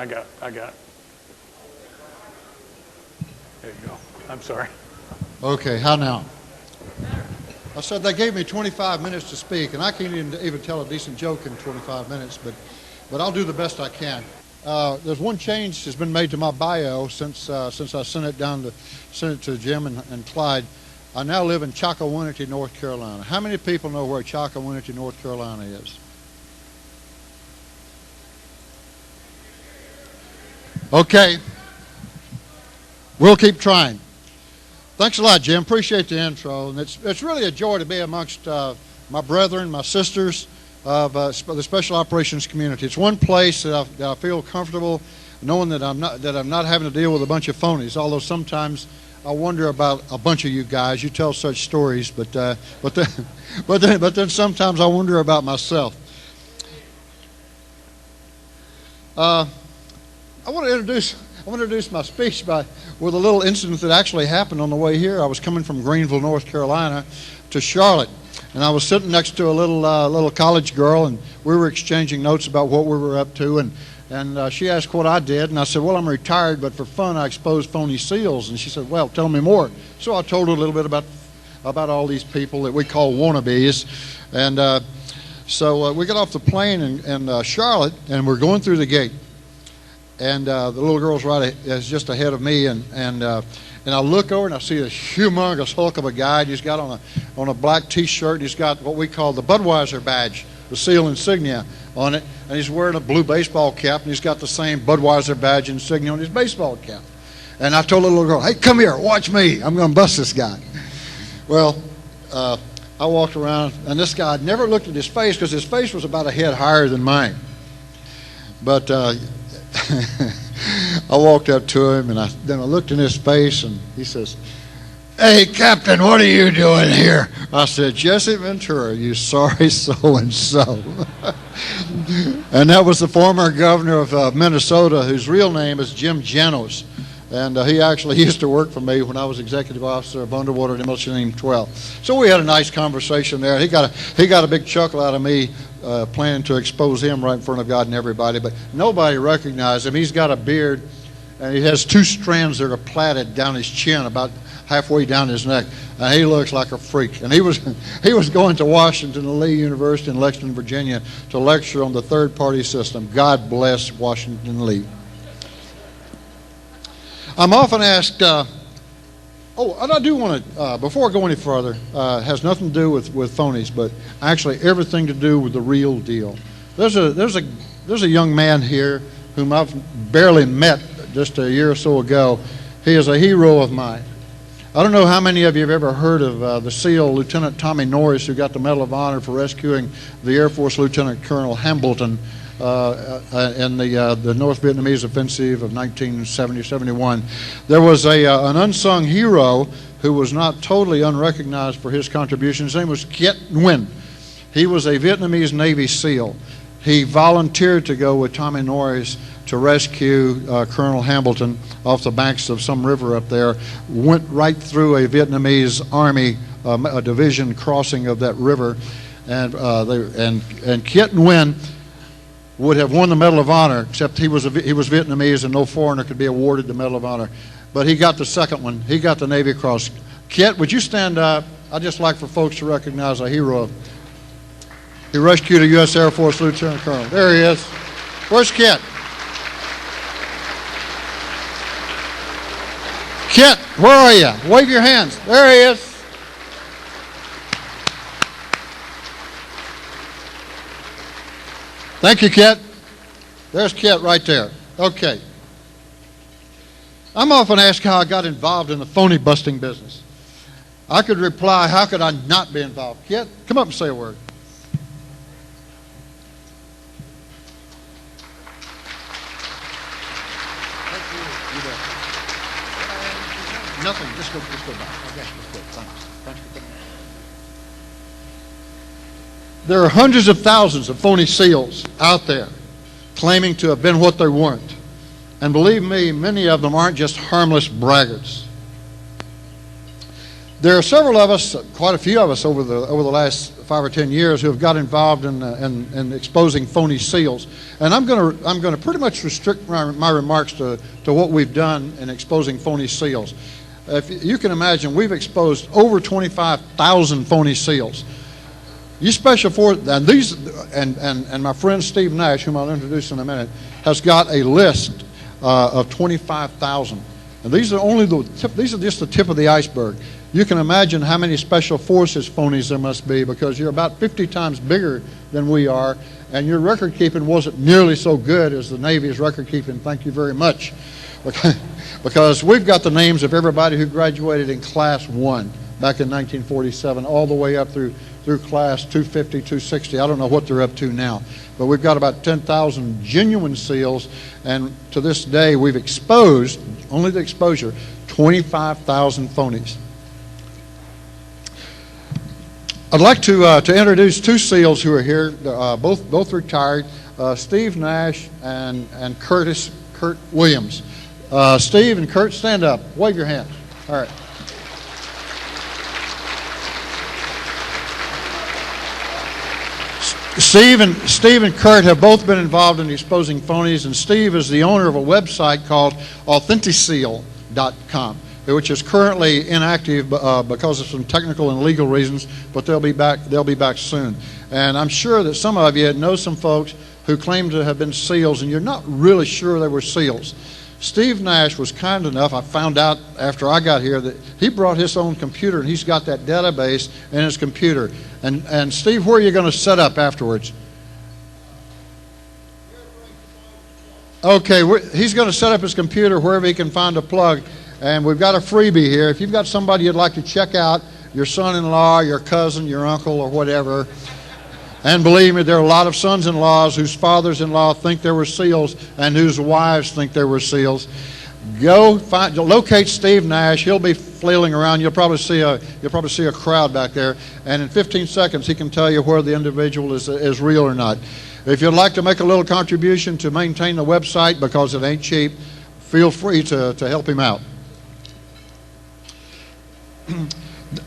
I got it. There you go. I'm sorry. Okay, how now? I said they gave me 25 minutes to speak, and I can't even tell a decent joke in 25 minutes, but I'll do the best I can. There's one change that's been made to my bio since I sent it to Jim and Clyde. I now live in Chocowinity, North Carolina. How many people know where Chocowinity, North Carolina is? Okay. We'll keep trying. Thanks a lot, Jim. Appreciate the intro. And it's really a joy to be amongst my brethren, my sisters of the Special Operations community. It's one place that I feel comfortable knowing that I'm not having to deal with a bunch of phonies. Although sometimes I wonder about a bunch of you guys. You tell such stories, but then sometimes I wonder about myself. I want to introduce my speech with a little incident that actually happened on the way here. I was coming from Greenville, North Carolina, to Charlotte, and I was sitting next to a little college girl, and we were exchanging notes about what we were up to, and she asked what I did, and I said, well, I'm retired, but for fun I expose phony seals. And she said, well, tell me more. So I told her a little bit about all these people that we call wannabes, and so we got off the plane in Charlotte, and we're going through the gate. And the little girl's is just ahead of me, and I look over and I see this humongous hulk of a guy. And he's got on a black T-shirt. And he's got what we call the Budweiser badge, the seal insignia on it, and he's wearing a blue baseball cap, and he's got the same Budweiser badge insignia on his baseball cap. And I told the little girl, "Hey, come here, watch me. I'm going to bust this guy." Well, I walked around, and this guy, I'd never looked at his face because his face was about a head higher than mine. But I walked up to him, and then I looked in his face, and he says, "Hey, Captain, what are you doing here?" I said, "Jesse Ventura, you sorry so-and-so." And that was the former governor of Minnesota, whose real name is Jim Janos. And he actually used to work for me when I was executive officer of Underwater Demolition Team 12. So we had a nice conversation there. He got a big chuckle out of me planning to expose him right in front of God and everybody, but nobody recognized him. He's got a beard, and he has two strands that are plaited down his chin, about halfway down his neck, and he looks like a freak. And he was going to Washington Lee University in Lexington, Virginia, to lecture on the third-party system. God bless Washington Lee. I'm often asked, and I do want to, before I go any further, has nothing to do with phonies, but actually everything to do with the real deal. There's a young man here whom I've barely met just a year or so ago. He is a hero of mine. I don't know how many of you have ever heard of the SEAL Lieutenant Tommy Norris, who got the Medal of Honor for rescuing the Air Force Lieutenant Colonel Hambleton in the North Vietnamese offensive of 1970-71. There was an unsung hero who was not totally unrecognized for his contributions. His name was Kiet Nguyen. He was a Vietnamese Navy SEAL. He volunteered to go with Tommy Norris to rescue Colonel Hambleton off the banks of some river up there, went right through a Vietnamese Army a division crossing of that river, and Kiet Nguyen would have won the Medal of Honor, except he was Vietnamese and no foreigner could be awarded the Medal of Honor. But he got the second one. He got the Navy Cross. Kiet, would you stand up? I'd just like for folks to recognize a hero. He rescued a U.S. Air Force Lieutenant Colonel. There he is. Where's Kiet? Kiet, where are you? Wave your hands. There he is. Thank you, Kiet. There's Kiet right there. Okay. I'm often asked how I got involved in the phony busting business. I could reply, how could I not be involved? Kiet, come up and say a word. Nothing. Just go back. Okay, that's good. Thanks. Thanks for coming. There are hundreds of thousands of phony SEALs out there claiming to have been what they weren't. And believe me, many of them aren't just harmless braggarts. There are several of us, quite a few of us over the last 5 or 10 years who have got involved in exposing phony seals. And I'm going to pretty much restrict my remarks to what we've done in exposing phony seals. If you can imagine, we've exposed over 25,000 phony seals. You special forces, and these, and my friend Steve Nash, whom I'll introduce in a minute, has got a list of 25,000. And these are only the tip. These are just the tip of the iceberg. You can imagine how many special forces phonies there must be, because you're about 50 times bigger than we are, and your record keeping wasn't nearly so good as the Navy's record keeping. Thank you very much, because we've got the names of everybody who graduated in Class 1 back in 1947, all the way up through Class 250, 260. I don't know what they're up to now, but we've got about 10,000 genuine SEALs, and to this day we've exposed, only the exposure, 25,000 phonies. I'd like to introduce two SEALs who are here, both retired, Steve Nash and Kurt Williams. Steve and Kurt, stand up. Wave your hands. All right. Steve and Kurt have both been involved in exposing phonies, and Steve is the owner of a website called AuthenticSeal.com, which is currently inactive because of some technical and legal reasons, but they'll be back soon. And I'm sure that some of you know some folks who claim to have been SEALs, and you're not really sure they were SEALs. Steve Nash was kind enough, I found out after I got here, that he brought his own computer, and he's got that database in his computer. And Steve, where are you going to set up afterwards? Okay, he's going to set up his computer wherever he can find a plug. And we've got a freebie here. If you've got somebody you'd like to check out, your son-in-law, your cousin, your uncle, or whatever, and believe me, there are a lot of sons-in-laws whose fathers-in-law think they were SEALs and whose wives think they were SEAls. Go locate Steve Nash. He'll be flailing around. You'll probably see a crowd back there, and in 15 seconds he can tell you where the individual is real or not. If you'd like to make a little contribution to maintain the website, because it ain't cheap, feel free to help him out.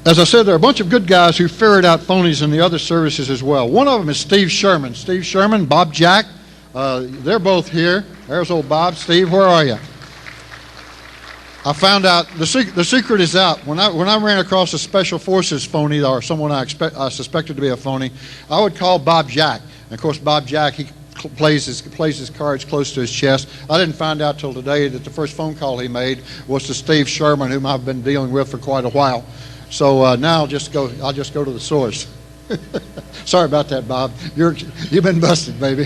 As I said, there are a bunch of good guys who ferret out phonies in the other services as well. One of them is Steve Sherman. Steve Sherman, Bob Jack, they're both here. There's old Bob. Steve, where are you? I found out the secret is out. When I ran across a special forces phony or someone I suspected to be a phony, I would call Bob Jack. And of course, Bob Jack, he plays his cards close to his chest. I didn't find out till today that the first phone call he made was to Steve Sherman, whom I've been dealing with for quite a while. So now I'll just go to the source. Sorry about that, Bob. You've been busted, baby.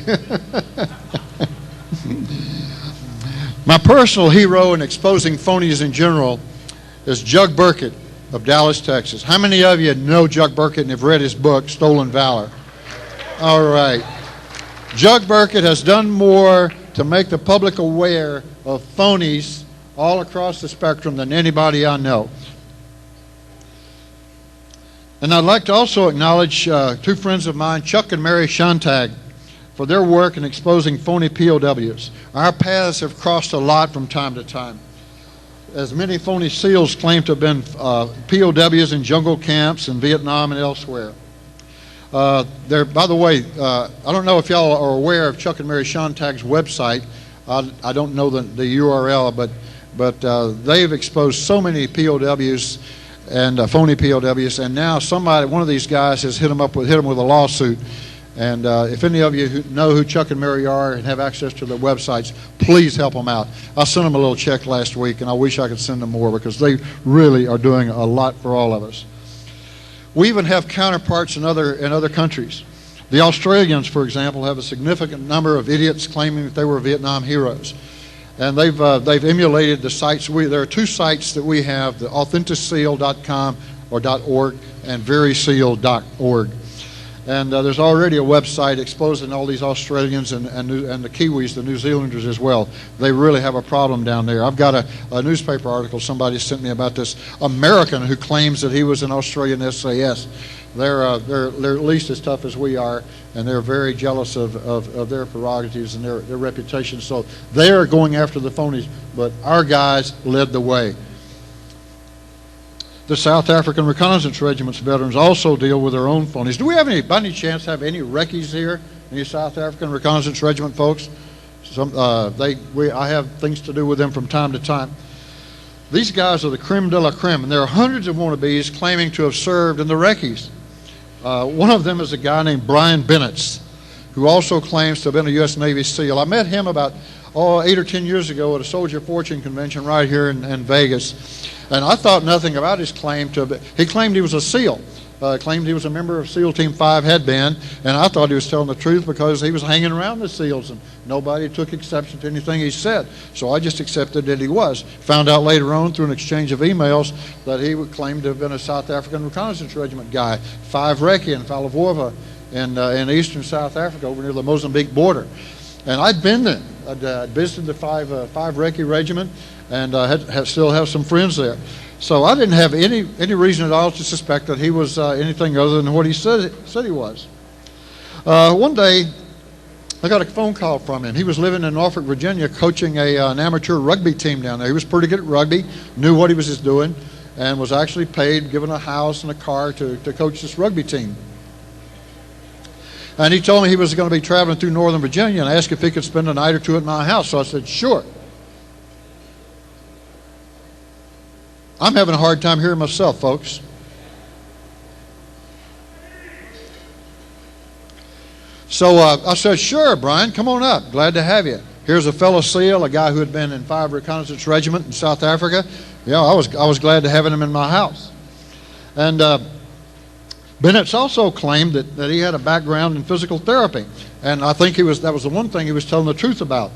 My personal hero in exposing phonies in general is Jug Burkett of Dallas, Texas. How many of you know Jug Burkett and have read his book, Stolen Valor? All right. Jug Burkett has done more to make the public aware of phonies all across the spectrum than anybody I know. And I'd like to also acknowledge two friends of mine, Chuck and Mary Shontag, for their work in exposing phony POWs. Our paths have crossed a lot from time to time. As many phony SEALs claim to have been POWs in jungle camps in Vietnam and elsewhere. By the way, I don't know if y'all are aware of Chuck and Mary Shontag's website. I don't know the URL, but they've exposed so many POWs and phony POWs, and now one of these guys has hit them with a lawsuit. And if any of you who know who Chuck and Mary are and have access to their websites, please help them out. I sent them a little check last week, and I wish I could send them more, because they really are doing a lot for all of us. We even have counterparts in other countries. The Australians, for example, have a significant number of idiots claiming that they were Vietnam heroes. And they've emulated the sites. There are two sites that we have, the AuthenticSeal.com or .org and VerySeal.org. And there's already a website exposing all these Australians and the Kiwis, the New Zealanders as well. They really have a problem down there. I've got a newspaper article somebody sent me about this American who claims that he was an Australian SAS. They're at least as tough as we are, and they're very jealous of their prerogatives and their reputation. So they're going after the phonies, but our guys led the way. The South African Reconnaissance Regiment's veterans also deal with their own phonies. Do we have any, by any chance, have any recce's here? Any South African Reconnaissance Regiment folks? I have things to do with them from time to time. These guys are the creme de la creme, and there are hundreds of wannabes claiming to have served in the recce's. One of them is a guy named Brian Bennett, who also claims to have been a U.S. Navy SEAL. I met him about 8 or 10 years ago at a Soldier Fortune convention right here in Vegas. And I thought nothing about his claim to have, he claimed he was a SEAL. Claimed he was a member of SEAL Team 5, had been, and I thought he was telling the truth because he was hanging around the SEALs and nobody took exception to anything he said. So I just accepted that he was. Found out later on through an exchange of emails that he would claim to have been a South African Reconnaissance Regiment guy, 5 Recce in Falavourva in eastern South Africa over near the Mozambique border. And I'd been there. I'd visited the 5 Recce Regiment and still have some friends there. So I didn't have any reason at all to suspect that he was anything other than what he said he was. One day, I got a phone call from him. He was living in Norfolk, Virginia, coaching an amateur rugby team down there. He was pretty good at rugby, knew what he was just doing, and was actually paid, given a house and a car to coach this rugby team. And he told me he was going to be traveling through Northern Virginia and asked if he could spend a night or two at my house. So I said, sure. I'm having a hard time hearing myself, folks. So I said, sure, Brian, come on up. Glad to have you. Here's a fellow SEAL, a guy who had been in 5 Reconnaissance Regiment in South Africa. Yeah, I was glad to have him in my house. And Bennett's also claimed that he had a background in physical therapy. And I think that was the one thing he was telling the truth about.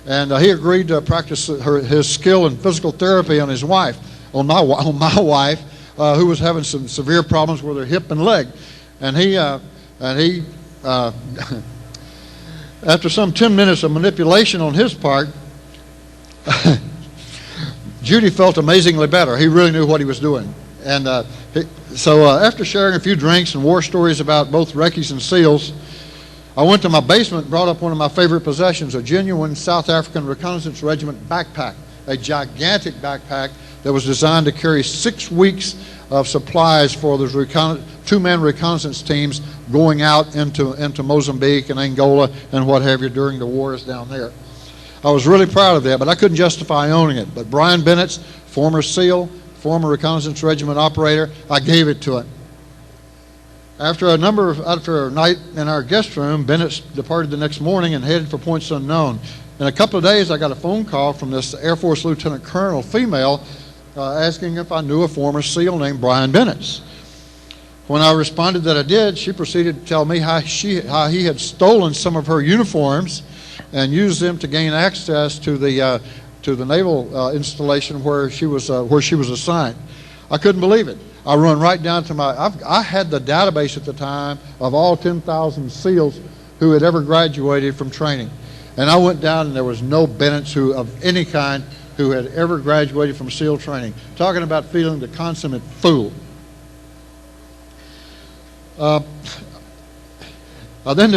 And he agreed to practice his skill in physical therapy on his wife. On my wife, who was having some severe problems with her hip and leg, and he after some 10 minutes of manipulation on his part, Judy felt amazingly better. He really knew what he was doing, and so after sharing a few drinks and war stories about both recce's and SEALs, I went to my basement and brought up one of my favorite possessions, a genuine South African Reconnaissance Regiment backpack, a gigantic backpack that was designed to carry 6 weeks of supplies for those 2-man reconnaissance teams going out into Mozambique and Angola and what have you during the wars down there. I was really proud of that, but I couldn't justify owning it. But Brian Bennett, former SEAL, former Reconnaissance Regiment operator, I gave it to him. After a night in our guest room, Bennett departed the next morning and headed for points unknown. In a couple of days, I got a phone call from this Air Force Lieutenant Colonel, female, asking if I knew a former SEAL named Brian Bennett. When I responded that I did, she proceeded to tell me how he had stolen some of her uniforms and used them to gain access to the naval installation where she was assigned. I couldn't believe it. I run right down to I had the database at the time of all 10,000 SEALs who had ever graduated from training. And I went down and there was no Bennett of any kind who had ever graduated from SEAL training. Talking about feeling the consummate fool. I then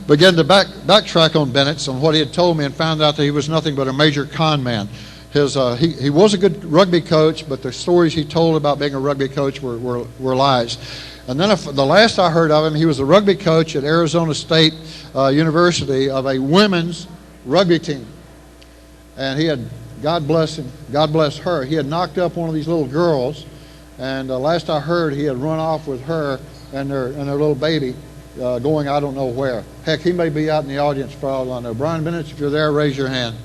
began to backtrack on Bennett on what he had told me and found out that he was nothing but a major con man. He was a good rugby coach, but the stories he told about being a rugby coach were lies. And then the last I heard of him, he was a rugby coach at Arizona State University of a women's rugby team. And he had, God bless him, God bless her, he had knocked up one of these little girls, and last I heard he had run off with her and their little baby going I don't know where. Heck, he may be out in the audience for all I know. Brian Bennett, if you're there, raise your hand.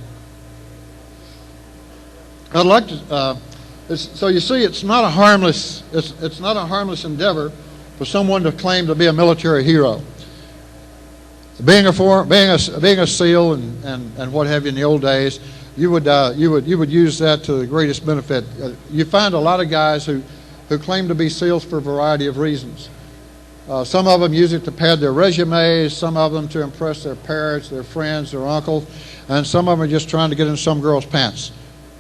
I'd like to, so you see, it's not a harmless endeavor for someone to claim to be a military hero. Being a SEAL and what have you in the old days, you would use that to the greatest benefit. You find a lot of guys who claim to be SEALs for a variety of reasons. Some of them use it to pad their resumes, some of them to impress their parents, their friends, their uncles, and some of them are just trying to get in some girl's pants.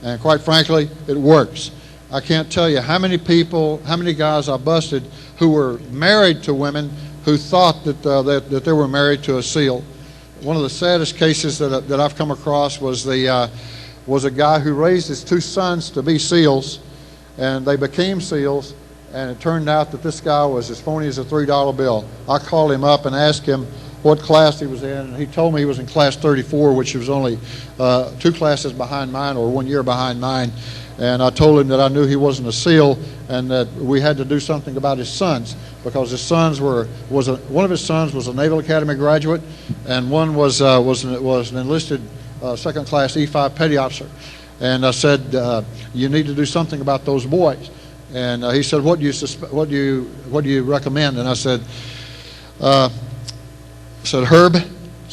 And quite frankly, it works. I can't tell you how many guys I busted who were married to women who thought that they were married to a SEAL. One of the saddest cases that I've come across was a guy who raised his 2 sons to be SEALs, and they became SEALs. And it turned out that this guy was as phony as a $3 bill. I called him up and asked him what class he was in, and he told me he was in class 34, which was only 2 classes behind mine, or 1 year behind mine. And I told him that I knew he wasn't a SEAL and that we had to do something about his sons, because his sons one of his sons was a Naval Academy graduate, and one was an enlisted second-class E5 petty officer. And I said, you need to do something about those boys. And he said, what do you recommend? And I said, Herb,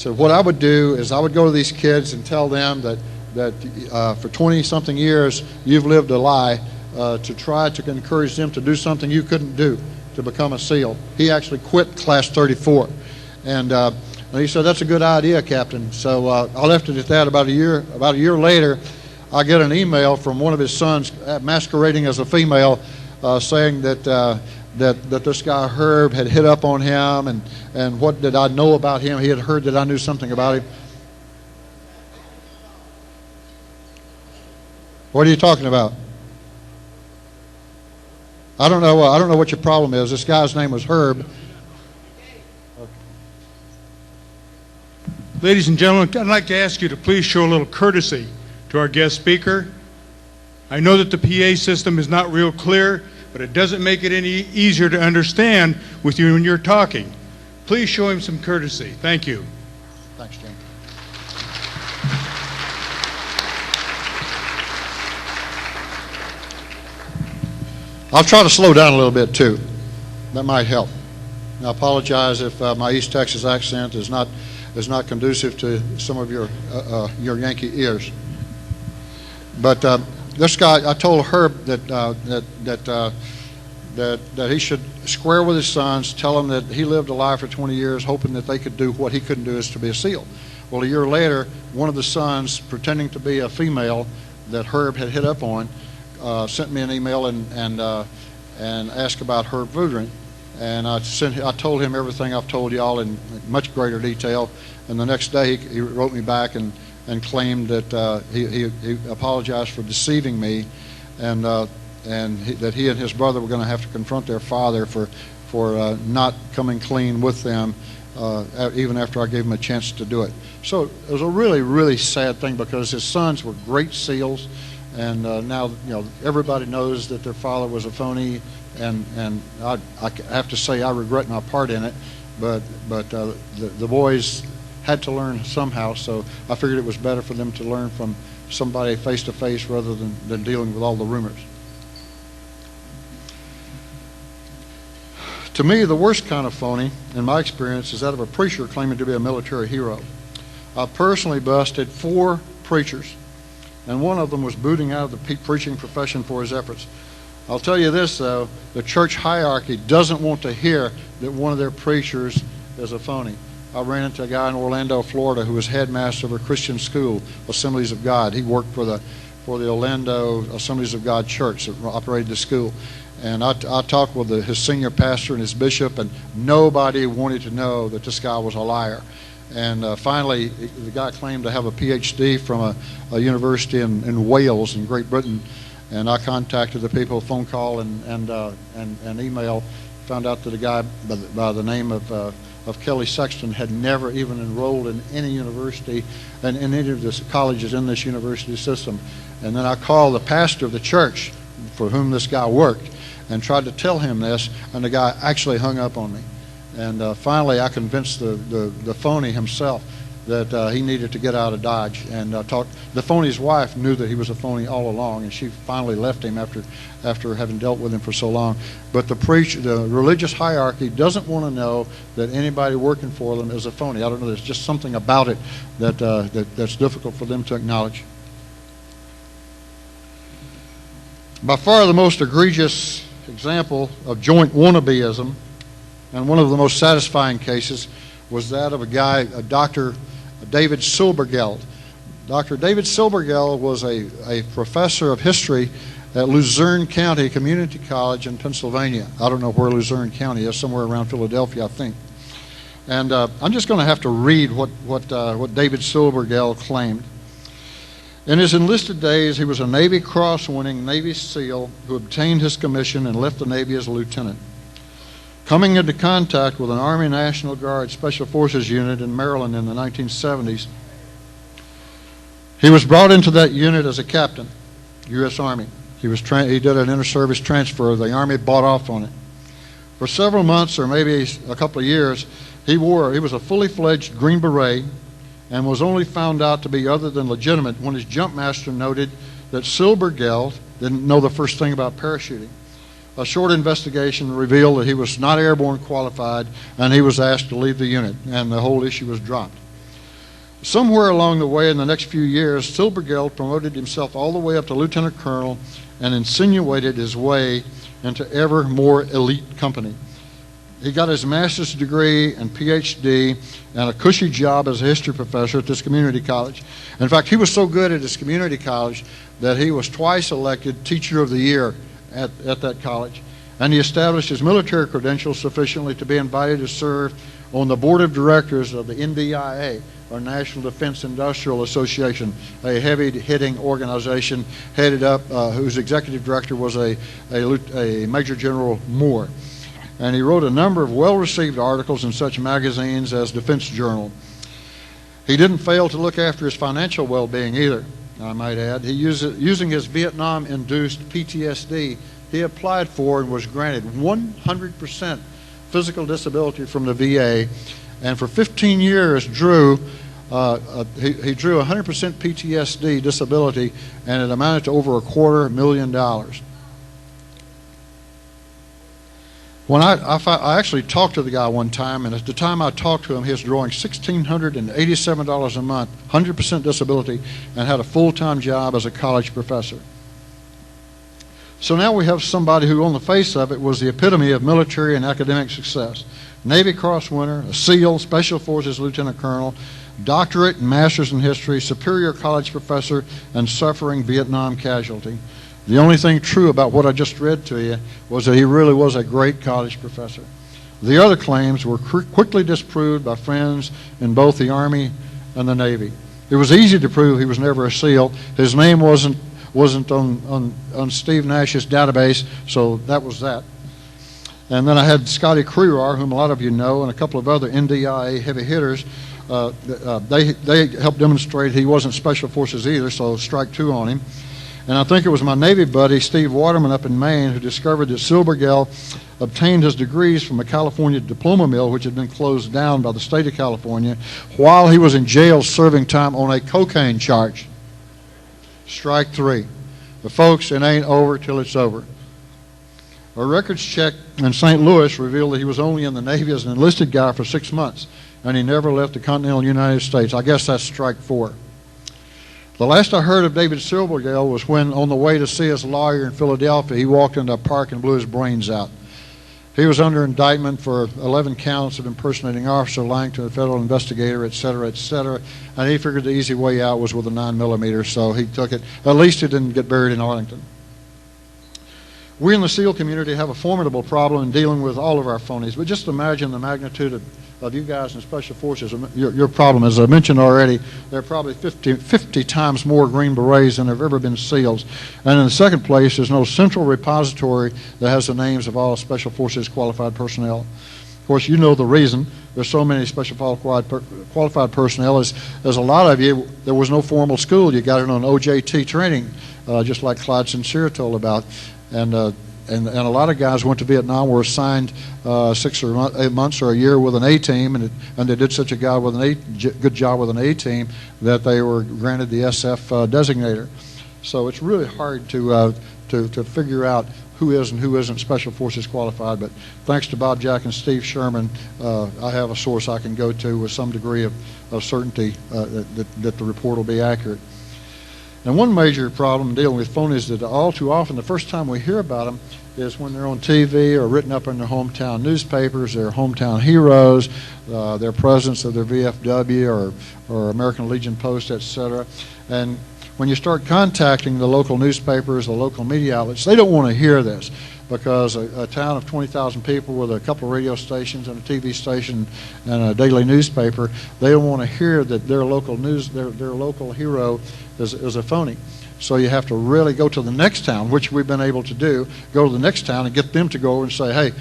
what I would do is I would go to these kids and tell them that for 20-something years you've lived a lie, to try to encourage them to do something you couldn't do, to become a SEAL. He actually quit class 34. And he said, that's a good idea, Captain. So I left it at that. About a year later, I get an email from one of his sons masquerading as a female, saying that this guy Herb had hit up on him, and what did I know about him? He had heard that I knew something about him. What are you talking about? I don't know what your problem is. This guy's name was Herb. Ladies and gentlemen, I'd like to ask you to please show a little courtesy to our guest speaker. I know that the PA system is not real clear, but it doesn't make it any easier to understand with you when you're talking. Please show him some courtesy. Thank you. Thanks, Jim. I'll try to slow down a little bit too. That might help. And I apologize if my East Texas accent is not conducive to some of your Yankee ears. But this guy, I told Herb that he should square with his sons, tell them that he lived a lie for 20 years, hoping that they could do what he couldn't do, is to be a SEAL. Well, a year later, one of the sons, pretending to be a female that Herb had hit up on, sent me an email and asked about Herb Voudrin. And I told him everything I've told y'all in much greater detail. And the next day he wrote me back and claimed that he apologized for deceiving me, and that he and his brother were going to have to confront their father for not coming clean with them, even after I gave him a chance to do it. So it was a really, really sad thing, because his sons were great SEALs, and now everybody knows that their father was a phony, and I have to say I regret my part in it, but the boys had to learn somehow, so I figured it was better for them to learn from somebody face to face rather than dealing with all the rumors. To me, the worst kind of phony, in my experience, is that of a preacher claiming to be a military hero. I personally busted 4 preachers, and one of them was booting out of the preaching profession for his efforts. I'll tell you this, though, the church hierarchy doesn't want to hear that one of their preachers is a phony. I ran into a guy in Orlando, Florida, who was headmaster of a Christian school, Assemblies of God. He worked for the Orlando Assemblies of God church that operated the school. And I talked with his senior pastor and his bishop, and nobody wanted to know that this guy was a liar. And finally, the guy claimed to have a PhD from a university in Wales, in Great Britain. And I contacted the people, phone call and email, found out that a guy by the name of Kelly Sexton had never even enrolled in any university and in any of the colleges in this university system. And then I called the pastor of the church for whom this guy worked and tried to tell him this, and the guy actually hung up on me. And finally I convinced the phony himself that he needed to get out of Dodge, and the phony's wife knew that he was a phony all along, and she finally left him after having dealt with him for so long. But the religious hierarchy doesn't want to know that anybody working for them is a phony. I don't know, there's just something about it that's difficult for them to acknowledge. By far the most egregious example of joint wannabeism, and one of the most satisfying cases, was that of a guy, Dr. David Silbergeld. Dr. David Silbergeld was a professor of history at Luzerne County Community College in Pennsylvania. I don't know where Luzerne County is, somewhere around Philadelphia, I think. And I'm just going to have to read what David Silbergeld claimed. In his enlisted days, he was a Navy Cross-winning Navy SEAL who obtained his commission and left the Navy as a lieutenant. Coming into contact with an Army National Guard Special Forces unit in Maryland in the 1970s, he was brought into that unit as a captain, U.S. Army. He did an inter-service transfer. The Army bought off on it. For several months, or maybe a couple of years, he was a fully fledged Green Beret and was only found out to be other than legitimate when his jump master noted that Silbergeld didn't know the first thing about parachuting. A short investigation revealed that he was not airborne qualified, and he was asked to leave the unit, and the whole issue was dropped. Somewhere along the way in the next few years, Silbergeld promoted himself all the way up to lieutenant colonel and insinuated his way into ever more elite company. He got his master's degree and PhD and a cushy job as a history professor at this community college. In fact, he was so good at his community college that he was twice elected Teacher of the Year at that college. And he established his military credentials sufficiently to be invited to serve on the board of directors of the NDIA, or National Defense Industrial Association, a heavy-hitting organization headed up, whose executive director was a Major General Moore. And he wrote a number of well-received articles in such magazines as Defense Journal. He didn't fail to look after his financial well-being either, I might add. Using his Vietnam-induced PTSD, he applied for and was granted 100% physical disability from the VA, and for 15 years he drew 100% PTSD disability, and it amounted to over $250,000. When I actually talked to the guy one time, and at the time I talked to him, he was drawing $1,687 a month, 100% disability, and had a full-time job as a college professor. So now we have somebody who, on the face of it, was the epitome of military and academic success. Navy Cross winner, a SEAL, Special Forces Lieutenant Colonel, doctorate and master's in history, superior college professor, and suffering Vietnam casualty. The only thing true about what I just read to you was that he really was a great college professor. The other claims were quickly disproved by friends in both the Army and the Navy. It was easy to prove he was never a SEAL. His name wasn't on Steve Nash's database, so that was that. And then I had Scotty Crerar, whom a lot of you know, and a couple of other NDIA heavy hitters. They helped demonstrate he wasn't Special Forces either, so strike two on him. And I think it was my Navy buddy, Steve Waterman up in Maine, who discovered that Silbergeld obtained his degrees from a California diploma mill, which had been closed down by the state of California, while he was in jail serving time on a cocaine charge. Strike three. But folks, it ain't over till it's over. A records check in St. Louis revealed that he was only in the Navy as an enlisted guy for 6 months, and he never left the continental United States. I guess that's strike four. The last I heard of David Silbergeld was when, on the way to see his lawyer in Philadelphia, he walked into a park and blew his brains out. He was under indictment for 11 counts of impersonating officer, lying to a federal investigator, et cetera, and he figured the easy way out was with a 9mm, so he took it. At least he didn't get buried in Arlington. We in the SEAL community have a formidable problem in dealing with all of our phonies, but just imagine the magnitude of you guys in Special Forces. Your problem, as I mentioned already, there are probably 50 times more Green Berets than there have ever been SEALs. And in the second place, there's no central repository that has the names of all Special Forces qualified personnel. Of course, you know the reason there's so many special qualified personnel is, as a lot of you, there was no formal school. You got it on OJT training, just like Clyde Sincere told about. And a lot of guys went to Vietnam, were assigned 6 or 8 months or a year with an A team, and they did such a good job with an A team that they were granted the SF designator. So it's really hard to figure out who is and who isn't Special Forces qualified. But thanks to Bob Jack and Steve Sherman, I have a source I can go to with some degree of certainty that the report will be accurate. And one major problem dealing with phonies is that all too often the first time we hear about them is when they're on TV or written up in their hometown newspapers, their hometown heroes, their presidents of their VFW or American Legion Post, etc. And when you start contacting the local newspapers, the local media outlets, they don't want to hear this, because a town of 20,000 people with a couple of radio stations and a TV station and a daily newspaper, they don't want to hear that their local hero is a phony. So you have to really go to the next town, which we've been able to do, go to the next town and get them to go over and say, hey,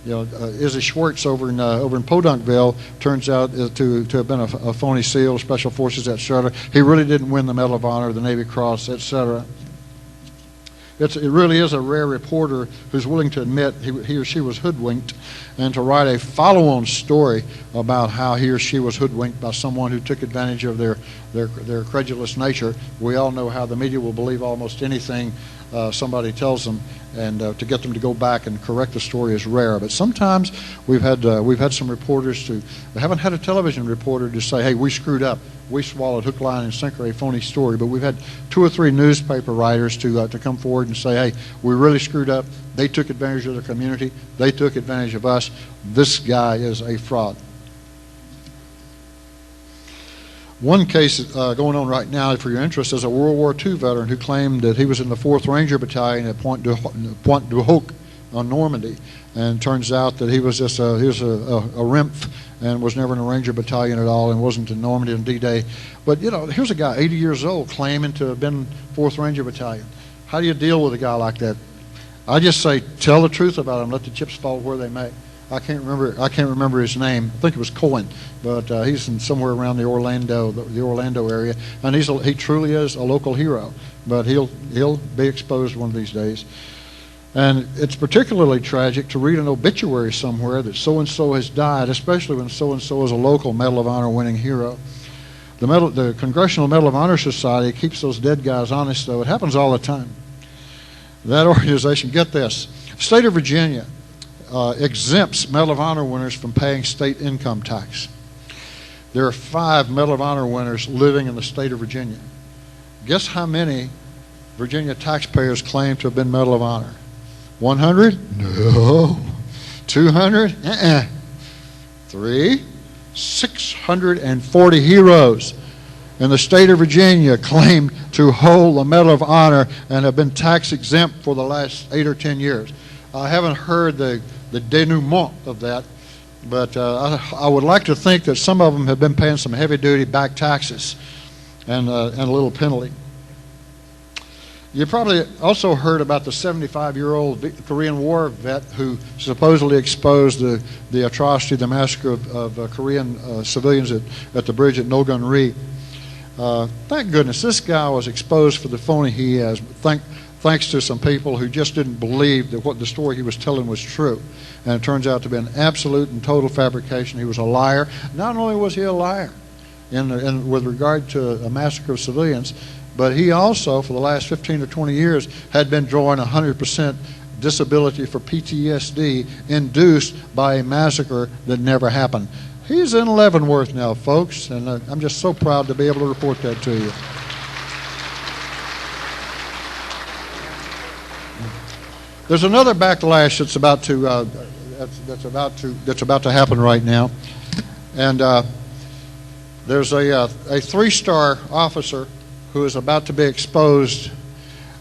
Izzy Schwartz over in Podunkville turns out to have been a phony SEAL, Special Forces, et cetera. He really didn't win the Medal of Honor, the Navy Cross, et cetera. It really is a rare reporter who's willing to admit he or she was hoodwinked and to write a follow-on story about how he or she was hoodwinked by someone who took advantage of their credulous nature. We all know how the media will believe almost anything somebody tells them, and to get them to go back and correct the story is rare. But sometimes we've had some reporters we haven't had a television reporter to say, hey, we screwed up. We swallowed hook, line, and sinker a phony story. But we've had 2 or 3 newspaper writers to come forward and say, hey, we really screwed up. They took advantage of their community. They took advantage of us. This guy is a fraud. One case going on right now, for your interest, is a World War II veteran who claimed that he was in the 4th Ranger Battalion at Pointe du Hoc on Normandy, and turns out that he was just a RIMF and was never in a Ranger Battalion at all and wasn't in Normandy on D-Day. But, here's a guy, 80 years old, claiming to have been 4th Ranger Battalion. How do you deal with a guy like that? I just say, tell the truth about him. Let the chips fall where they may. I can't remember his name. I think it was Cohen, but he's somewhere around the Orlando area, and he truly is a local hero. But he'll be exposed one of these days. And it's particularly tragic to read an obituary somewhere that so-and-so has died, especially when so-and-so is a local Medal of Honor winning hero. The Congressional Medal of Honor Society keeps those dead guys honest, though. It happens all the time. That organization, get this, state of Virginia exempts Medal of Honor winners from paying state income tax. There are 5 Medal of Honor winners living in the state of Virginia. Guess how many Virginia taxpayers claim to have been Medal of Honor? 100? No. 200? 3? 640 heroes in the state of Virginia claim to hold the Medal of Honor and have been tax exempt for the last 8 or 10 years. I haven't heard the denouement of that, but I would like to think that some of them have been paying some heavy-duty back taxes and a little penalty. You probably also heard about the 75-year-old Korean War vet who supposedly exposed the atrocity, the massacre of Korean civilians at the bridge at Nogun-ri. Thank goodness this guy was exposed for the phony he is. Thanks to some people who just didn't believe that what the story he was telling was true. And it turns out to be an absolute and total fabrication. He was a liar. Not only was he a liar with regard to a massacre of civilians, but he also, for the last 15 or 20 years, had been drawing 100% disability for PTSD induced by a massacre that never happened. He's in Leavenworth now, folks, and I'm just so proud to be able to report that to you. There's another backlash that's about to happen right now, and there's a 3-star officer who is about to be exposed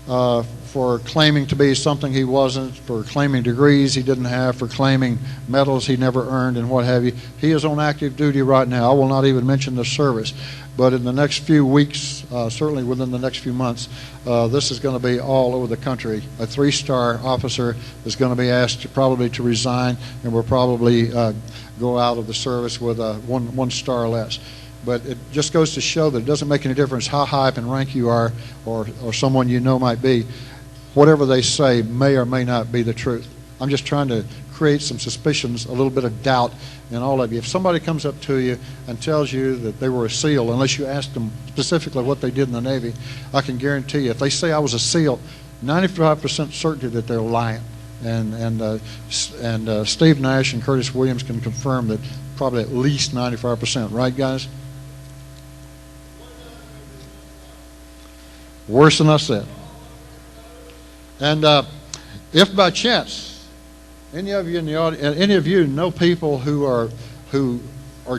for claiming to be something he wasn't, for claiming degrees he didn't have, for claiming medals he never earned, and what have you. He is on active duty right now. I will not even mention the service, but in the next few weeks, certainly within the next few months, this is going to be all over the country. A 3-star officer is going to be asked probably to resign, and will probably go out of the service with one star less. But it just goes to show that it doesn't make any difference how high up in rank you are or someone you know might be. Whatever they say may or may not be the truth. I'm just trying to create some suspicions, a little bit of doubt in all of you. If somebody comes up to you and tells you that they were a SEAL, unless you ask them specifically what they did in the Navy, I can guarantee you, if they say I was a SEAL, 95% certainty that they're lying. And Steve Nash and Curtis Williams can confirm that probably at least 95%. Right, guys? Worse than I said. And if by chance any of you in the audience, any of you know people who are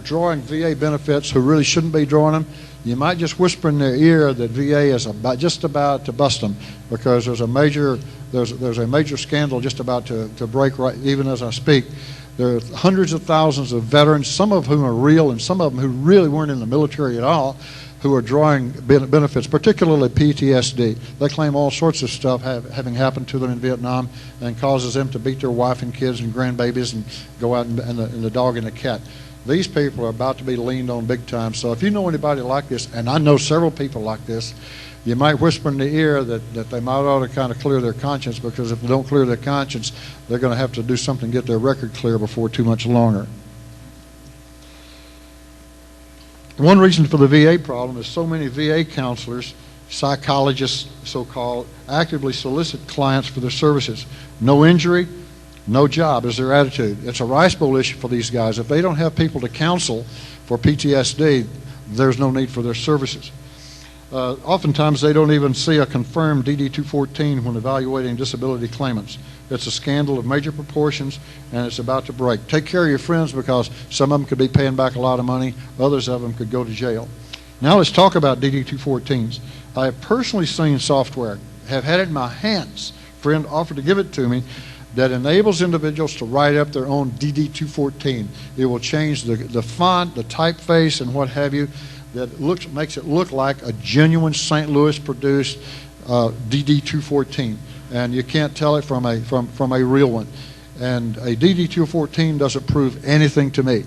drawing VA benefits who really shouldn't be drawing them, you might just whisper in their ear that VA is just about to bust them, because there's a major scandal just about to break right even as I speak. There are hundreds of thousands of veterans, some of whom are real and some of them who really weren't in the military at all, who are drawing benefits, particularly PTSD. They claim all sorts of stuff having happened to them in Vietnam and causes them to beat their wife and kids and grandbabies and go out and the dog and the cat. These people are about to be leaned on big time. So if you know anybody like this, and I know several people like this, you might whisper in the ear that they might ought to kind of clear their conscience, because if they don't clear their conscience, they're going to have to do something to get their record clear before too much longer. One reason for the VA problem is so many VA counselors, psychologists, so-called, actively solicit clients for their services. No injury, no job is their attitude. It's a rice bowl issue for these guys. If they don't have people to counsel for PTSD, there's no need for their services. Oftentimes they don't even see a confirmed DD-214 when evaluating disability claimants. It's a scandal of major proportions, and it's about to break. Take care of your friends, because some of them could be paying back a lot of money. Others of them could go to jail. Now let's talk about DD-214s. I have personally seen software, have had it in my hands. A friend offered to give it to me, that enables individuals to write up their own DD-214. It will change the font, the typeface, and what have you, that makes it look like a genuine St. Louis produced DD-214, and you can't tell it from a real one. And a DD-214 doesn't prove anything to me.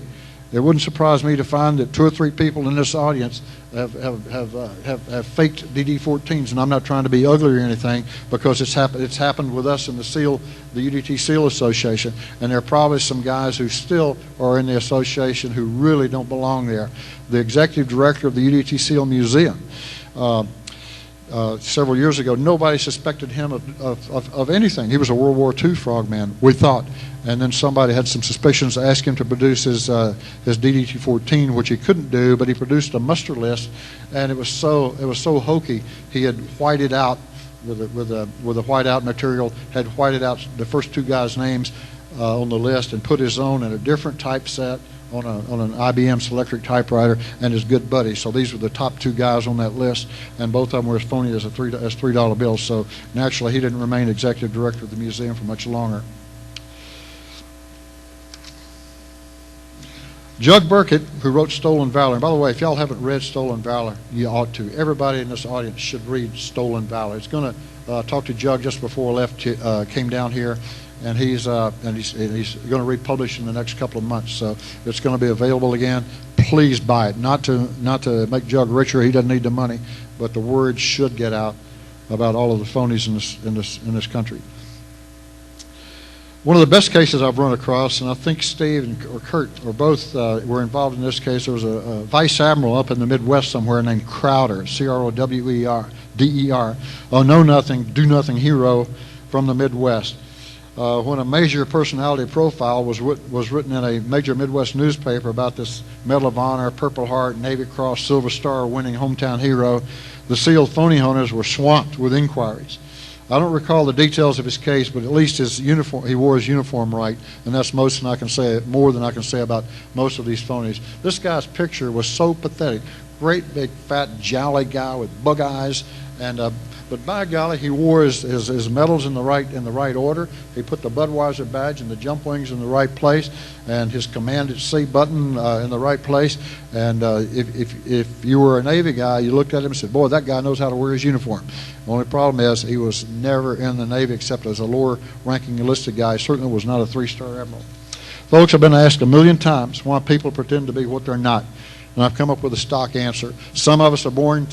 It wouldn't surprise me to find that 2 or 3 people in this audience have faked DD-14s, and I'm not trying to be ugly or anything, because it's happened with us in the UDT SEAL Association, and there are probably some guys who still are in the association who really don't belong there. The executive director of the UDT SEAL Museum, several years ago, nobody suspected him of anything. He was a World War II frogman, we thought. And then somebody had some suspicions to ask him to produce his DD-214, which he couldn't do, but he produced a muster list, and it was so hokey. He had whited out with a whiteout material, had whited out the first 2 guys' names on the list, and put his own in a different typeset on an IBM Selectric typewriter, and his good buddy. So these were the top 2 guys on that list, and both of them were as phony as $3 bills. So naturally, he didn't remain executive director of the museum for much longer. Jug Burkett, who wrote Stolen Valor, and by the way, if y'all haven't read Stolen Valor, you ought to. Everybody in this audience should read Stolen Valor. It's going to talk to Jug just before I left, came down here, and he's going to republish in the next couple of months. So it's going to be available again. Please buy it. Not to make Jug richer. He doesn't need the money, but the word should get out about all of the phonies in this country. One of the best cases I've run across, and I think Steve or Kurt or both were involved in this case. There was a vice admiral up in the Midwest somewhere named Crowder, C-R-O-W-E-R, a know-nothing, do-nothing hero from the Midwest. When a major personality profile was written in a major Midwest newspaper about this Medal of Honor, Purple Heart, Navy Cross, Silver Star winning hometown hero, the SEAL phony hunters were swamped with inquiries. I don't recall the details of his case, but at least his uniform, he wore his uniform right, and that's more than I can say about most of these phonies. This guy's picture was so pathetic. Great big fat jolly guy with bug eyes, and but by golly, he wore his medals in the right order. He put the Budweiser badge and the jump wings in the right place, and his Command at Sea button in the right place. And if you were a Navy guy, you looked at him and said, "Boy, that guy knows how to wear his uniform." The only problem is he was never in the Navy except as a lower-ranking enlisted guy. He certainly was not a 3-star admiral. Folks, I've been asked a million times why people pretend to be what they're not. And I've come up with a stock answer. Some of us are born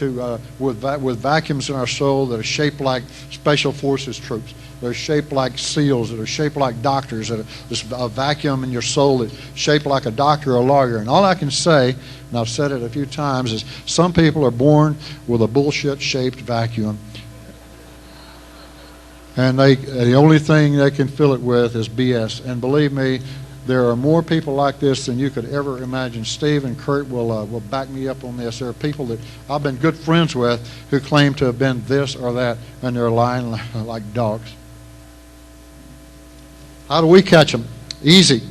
with vacuums in our soul that are shaped like Special Forces troops. They're shaped like SEALs, that are shaped like doctors. There's a vacuum in your soul that's shaped like a doctor or a lawyer. And all I can say, and I've said it a few times, is some people are born with a bullshit-shaped vacuum. And the only thing they can fill it with is BS. And believe me, there are more people like this than you could ever imagine. Steve and Kurt will back me up on this. There are people that I've been good friends with who claim to have been this or that, and they're lying like dogs. How do we catch them? Easy.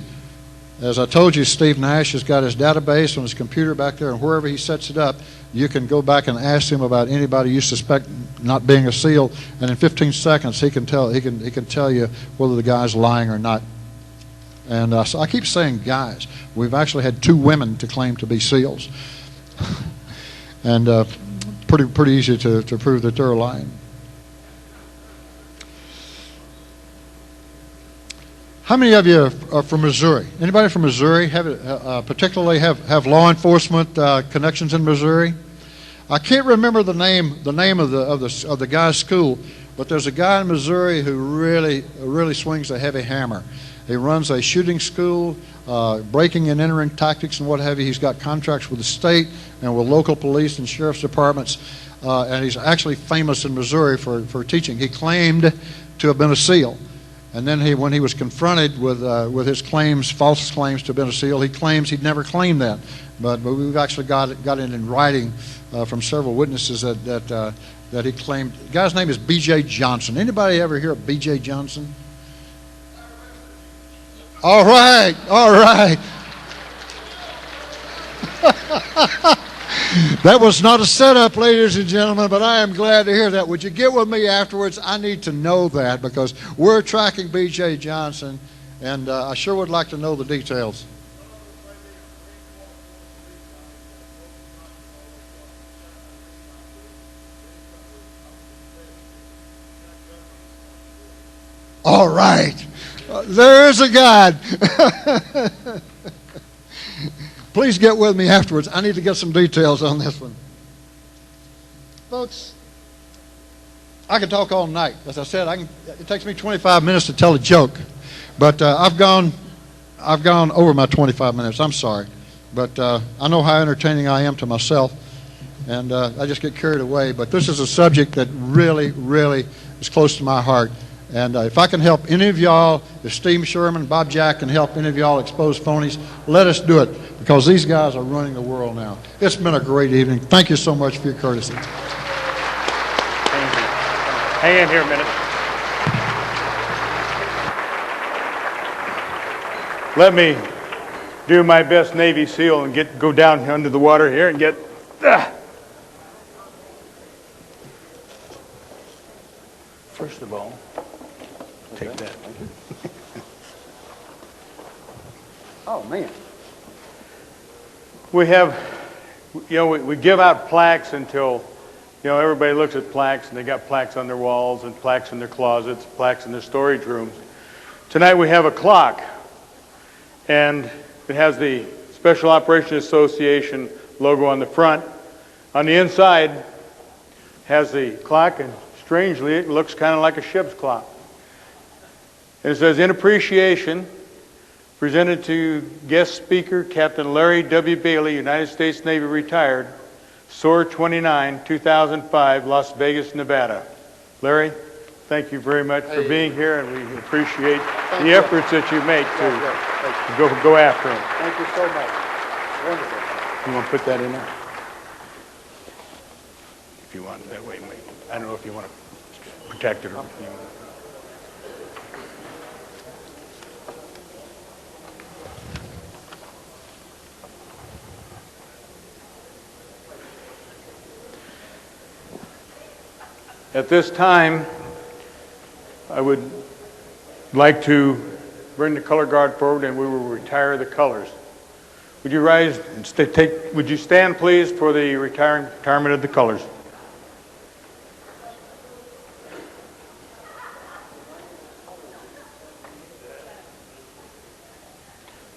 As I told you, Steve Nash has got his database on his computer back there, and wherever he sets it up, you can go back and ask him about anybody you suspect not being a SEAL, and in 15 seconds he can tell you whether the guy's lying or not. And so I keep saying guys. We've actually had 2 women to claim to be SEALs. and pretty easy to prove that they're lying. How many of you are from Missouri? Anybody from Missouri particularly have law enforcement connections in Missouri? I can't remember the name of the guy's school, but there's a guy in Missouri who really swings a heavy hammer. He runs a shooting school, breaking and entering tactics and what have you. He's got contracts with the state and with local police and sheriff's departments, and he's actually famous in Missouri for teaching. He claimed to have been a SEAL. And then when he was confronted with his claims, false claims to have been a SEAL, he claims he'd never claimed that. But we've actually got it in writing from several witnesses that he claimed. The guy's name is B.J. Johnson. Anybody ever hear of B.J. Johnson? All right, all right. That was not a setup, ladies and gentlemen, but I am glad to hear that. Would you get with me afterwards? I need to know that because we're tracking B.J. Johnson, and I sure would like to know the details. All right. There is a God. Please get with me afterwards. I need to get some details on this one. Folks, I can talk all night. As I said, it takes me 25 minutes to tell a joke. But I've gone over my 25 minutes. I'm sorry. But I know how entertaining I am to myself. And I just get carried away. But this is a subject that really is close to my heart. And if I can help any of y'all, if Steve Sherman, Bob Jack can help any of y'all expose phonies, let us do it, because these guys are running the world now. It's been a great evening. Thank you so much for your courtesy. Thank you. Hang in here a minute. Let me do my best Navy SEAL and go down under the water here and get... First of all, take that. Oh, man. We have, we give out plaques until, everybody looks at plaques and they got plaques on their walls and plaques in their closets, plaques in their storage rooms. Tonight we have a clock, and it has the Special Operations Association logo on the front. On the inside has the clock, and strangely it looks kind of like a ship's clock. And it says, in appreciation, presented to guest speaker Captain Larry W. Bailey, United States Navy retired, SOAR 29, 2005, Las Vegas, Nevada. Larry, thank you very much for being here, and we appreciate the efforts that you make to go after him. Thank you so much. Wonderful. You want to put that in there? If you want, that way. I don't know if you want to protect it or if you want to. At this time, I would like to bring the color guard forward, and we will retire the colors. Would you rise and would you stand, please, for the retirement of the colors?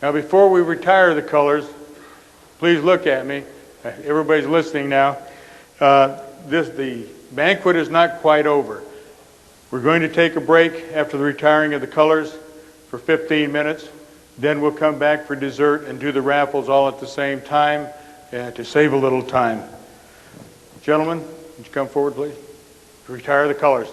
Now, before we retire the colors, please look at me. Everybody's listening now. The banquet is not quite over. We're going to take a break after the retiring of the colors for 15 minutes. Then we'll come back for dessert and do the raffles all at the same time to save a little time. Gentlemen, would you come forward, please? Retire the colors.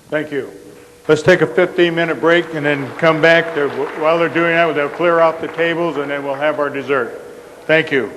Thank you. Let's take a 15-minute break and then come back. While they're doing that, they'll clear off the tables and then we'll have our dessert. Thank you.